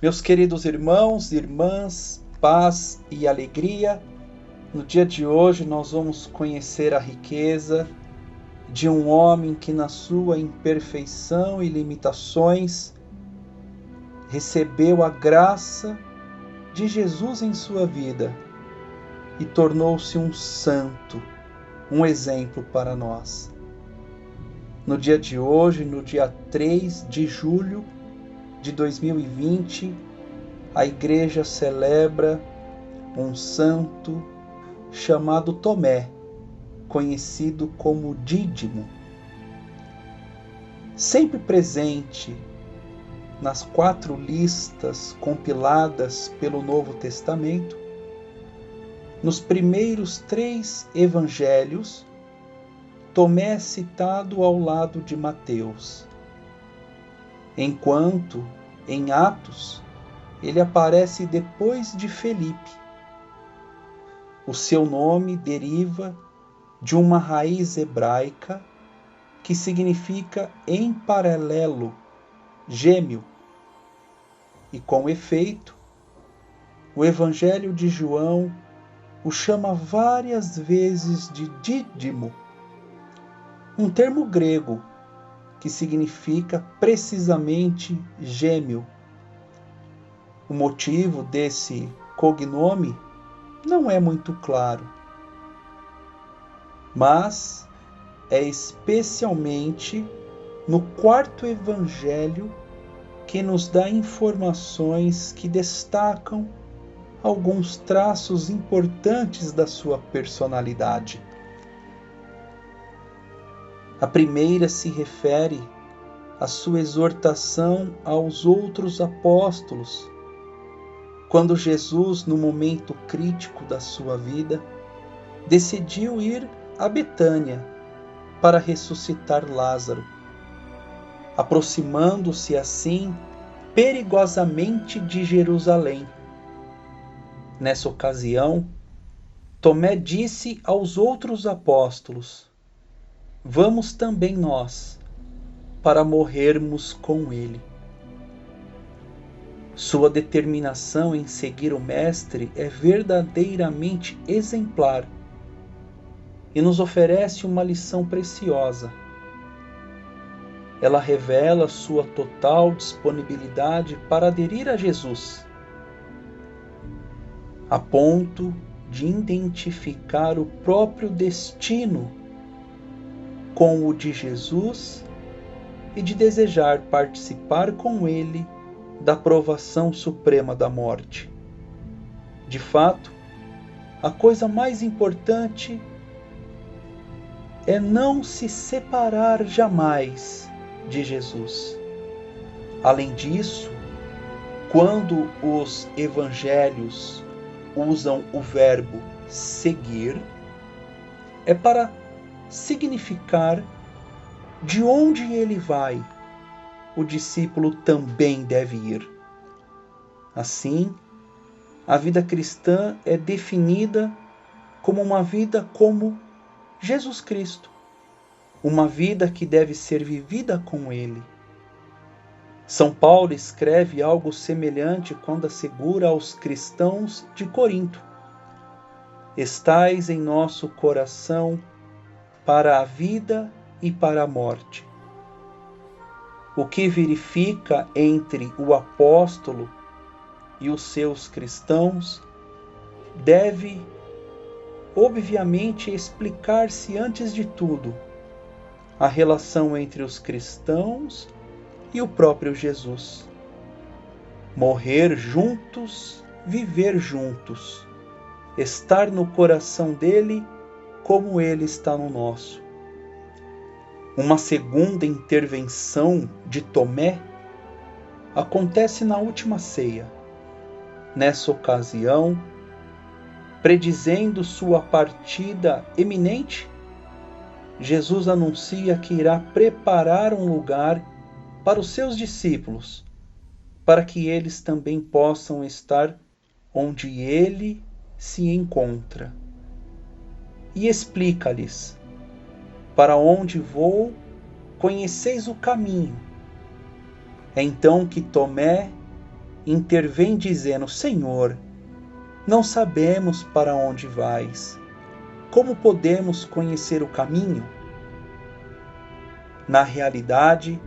Meus queridos irmãos e irmãs, paz e alegria. No dia de hoje nós vamos conhecer a riqueza de um homem que na sua imperfeição e limitações recebeu a graça de Jesus em sua vida e tornou-se um santo, um exemplo para nós. No dia de hoje, no dia 3 de julho de 2020, a igreja celebra um santo chamado Tomé, conhecido como Dídimo. Sempre presente nas 4 listas compiladas pelo Novo Testamento, nos primeiros 3 evangelhos, Tomé é citado ao lado de Mateus, enquanto em Atos ele aparece depois de Felipe. O seu nome deriva de uma raiz hebraica que significa em paralelo, gêmeo. E com efeito, o Evangelho de João o chama várias vezes de Dídimo, um termo grego que significa precisamente gêmeo. O motivo desse cognome não é muito claro, mas é especialmente no 4º evangelho que nos dá informações que destacam alguns traços importantes da sua personalidade. A primeira se refere à sua exortação aos outros apóstolos, quando Jesus, no momento crítico da sua vida, decidiu ir a Betânia para ressuscitar Lázaro, aproximando-se assim perigosamente de Jerusalém. Nessa ocasião, Tomé disse aos outros apóstolos: "Vamos também nós, para morrermos com ele." Sua determinação em seguir o Mestre é verdadeiramente exemplar e nos oferece uma lição preciosa. Ela revela sua total disponibilidade para aderir a Jesus, a ponto de identificar o próprio destino com o de Jesus e de desejar participar com ele da provação suprema da morte. De fato, a coisa mais importante é não se separar jamais de Jesus. Além disso, quando os evangelhos usam o verbo seguir, é para significar de onde ele vai, o discípulo também deve ir. Assim, a vida cristã é definida como uma vida como Jesus Cristo, uma vida que deve ser vivida com Ele. São Paulo escreve algo semelhante quando assegura aos cristãos de Corinto: "Estais em nosso coração para a vida e para a morte." O que verifica entre o apóstolo e os seus cristãos deve, obviamente, explicar-se antes de tudo a relação entre os cristãos e o próprio Jesus. Morrer juntos, viver juntos, estar no coração dele como ele está no nosso. Uma segunda intervenção de Tomé acontece na última ceia. Nessa ocasião, predizendo sua partida iminente, Jesus anuncia que irá preparar um lugar para os seus discípulos, para que eles também possam estar onde ele se encontra. E explica-lhes: "Para onde vou, conheceis o caminho." É então que Tomé intervém dizendo: Senhor, não sabemos para onde vais. Como podemos conhecer o caminho? Na realidade,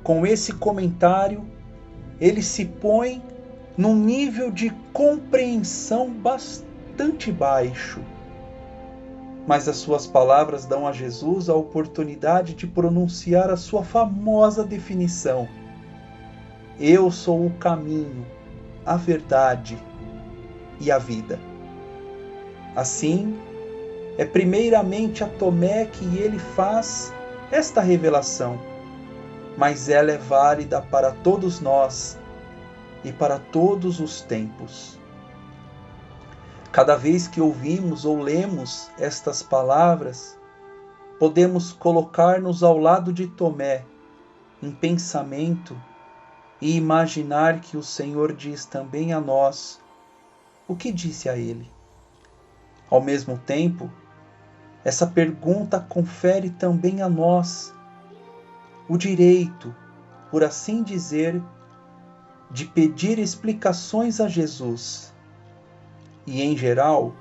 com esse comentário, ele se põe num nível de compreensão bastante baixo. Mas as suas palavras dão a Jesus a oportunidade de pronunciar a sua famosa definição: Eu sou o caminho, a verdade e a vida. Assim, é primeiramente a Tomé que ele faz esta revelação, mas ela é válida para todos nós e para todos os tempos. Cada vez que ouvimos ou lemos estas palavras, podemos colocar-nos ao lado de Tomé, em pensamento, e imaginar que o Senhor diz também a nós o que disse a ele. Ao mesmo tempo, essa pergunta confere também a nós o direito, por assim dizer, de pedir explicações a Jesus. E, em geral,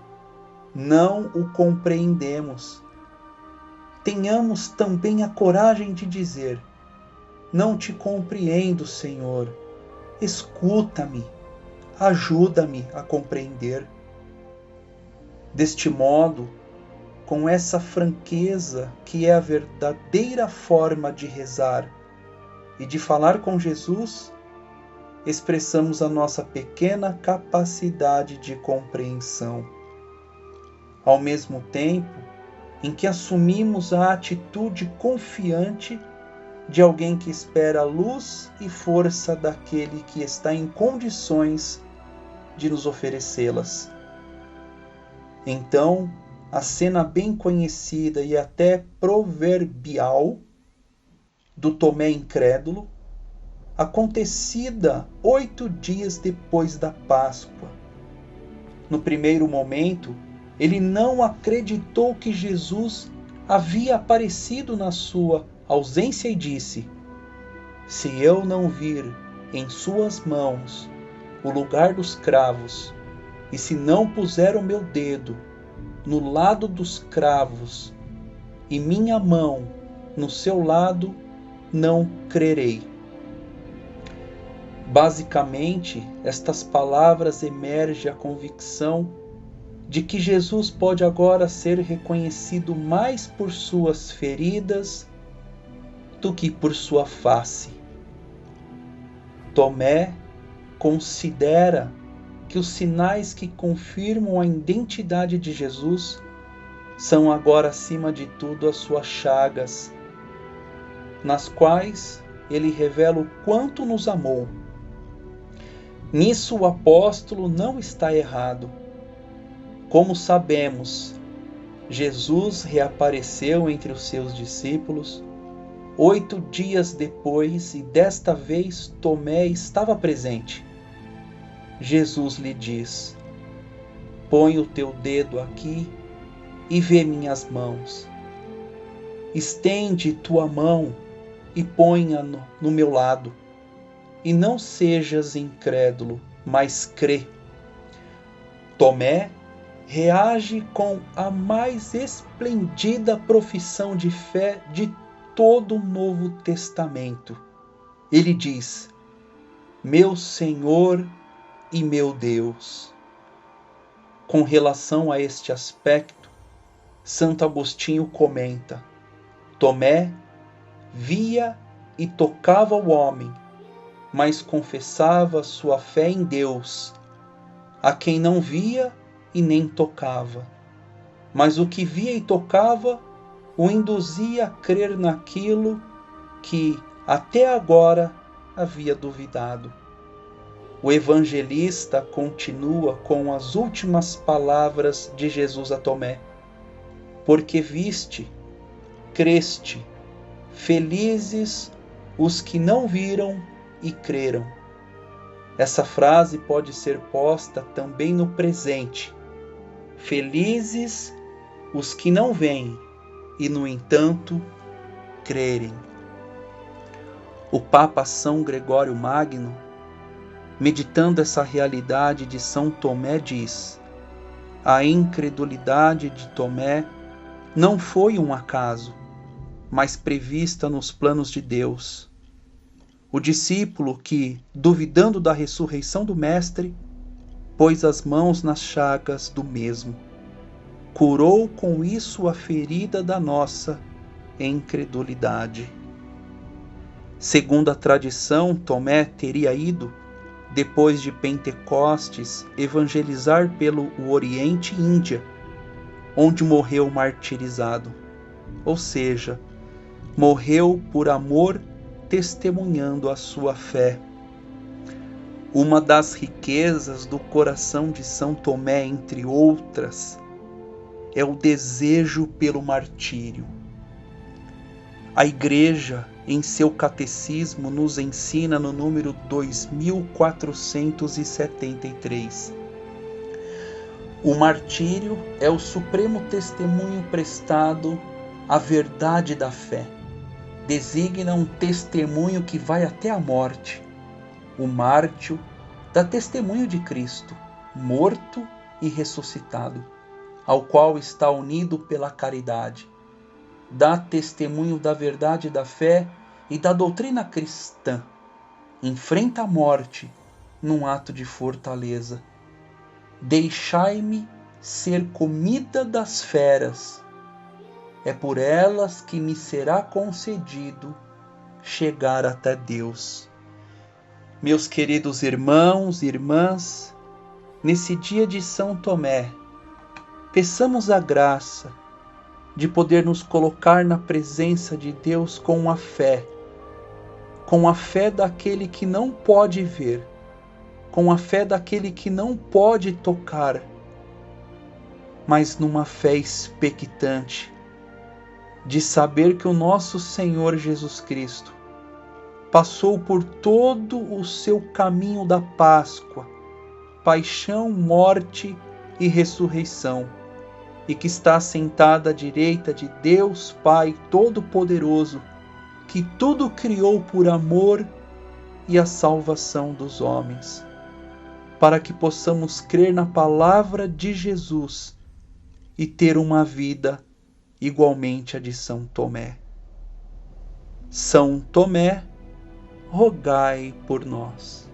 não o compreendemos. Tenhamos também a coragem de dizer: Não te compreendo, Senhor. Escuta-me, ajuda-me a compreender. Deste modo, com essa franqueza que é a verdadeira forma de rezar e de falar com Jesus, expressamos a nossa pequena capacidade de compreensão. Ao mesmo tempo em que assumimos a atitude confiante de alguém que espera a luz e força daquele que está em condições de nos oferecê-las. Então, a cena bem conhecida e até proverbial do Tomé incrédulo, acontecida 8 dias depois da Páscoa. No primeiro momento, ele não acreditou que Jesus havia aparecido na sua ausência e disse: Se eu não vir em suas mãos o lugar dos cravos, e se não puser o meu dedo no lado dos cravos e minha mão no seu lado, não crerei. Basicamente, estas palavras emergem a convicção de que Jesus pode agora ser reconhecido mais por suas feridas do que por sua face. Tomé considera que os sinais que confirmam a identidade de Jesus são agora, acima de tudo, as suas chagas, nas quais ele revela o quanto nos amou. Nisso o apóstolo não está errado. Como sabemos, Jesus reapareceu entre os seus discípulos 8 dias depois e desta vez Tomé estava presente. Jesus lhe diz: Põe o teu dedo aqui e vê minhas mãos. Estende tua mão e ponha no meu lado. E não sejas incrédulo, mas crê. Tomé reage com a mais esplendida profissão de fé de todo o Novo Testamento. Ele diz: Meu Senhor e meu Deus. Com relação a este aspecto, Santo Agostinho comenta: Tomé via e tocava o homem, mas confessava sua fé em Deus, a quem não via e nem tocava. Mas o que via e tocava o induzia a crer naquilo que até agora havia duvidado. O evangelista continua com as últimas palavras de Jesus a Tomé: Porque viste, creste, felizes os que não viram e creram. Essa frase pode ser posta também no presente. Felizes os que não veem e, no entanto, crerem. O Papa São Gregório Magno meditando essa realidade de São Tomé, diz: a incredulidade de Tomé não foi um acaso, mas prevista nos planos de Deus. O discípulo que, duvidando da ressurreição do Mestre, pôs as mãos nas chagas do mesmo, curou com isso a ferida da nossa incredulidade. Segundo a tradição, Tomé teria ido, depois de Pentecostes, evangelizar pelo Oriente e Índia, onde morreu martirizado, ou seja, morreu por amor, testemunhando a sua fé. Uma das riquezas do coração de São Tomé, entre outras, é o desejo pelo martírio. A Igreja, em seu catecismo, nos ensina no número 2473. O martírio é o supremo testemunho prestado à verdade da fé. Designa um testemunho que vai até a morte. O mártir dá testemunho de Cristo, morto e ressuscitado, ao qual está unido pela caridade. Dá testemunho da verdade da fé e da doutrina cristã. Enfrenta a morte num ato de fortaleza. Deixai-me ser comida das feras. É por elas que me será concedido chegar até Deus. Meus queridos irmãos e irmãs, nesse dia de São Tomé, peçamos a graça de poder nos colocar na presença de Deus com a fé daquele que não pode ver, com a fé daquele que não pode tocar, mas numa fé expectante, de saber que o nosso Senhor Jesus Cristo passou por todo o seu caminho da Páscoa, paixão, morte e ressurreição, e que está sentado à direita de Deus Pai Todo-Poderoso, que tudo criou por amor e a salvação dos homens, para que possamos crer na palavra de Jesus e ter uma vida igualmente a de São Tomé. São Tomé, rogai por nós.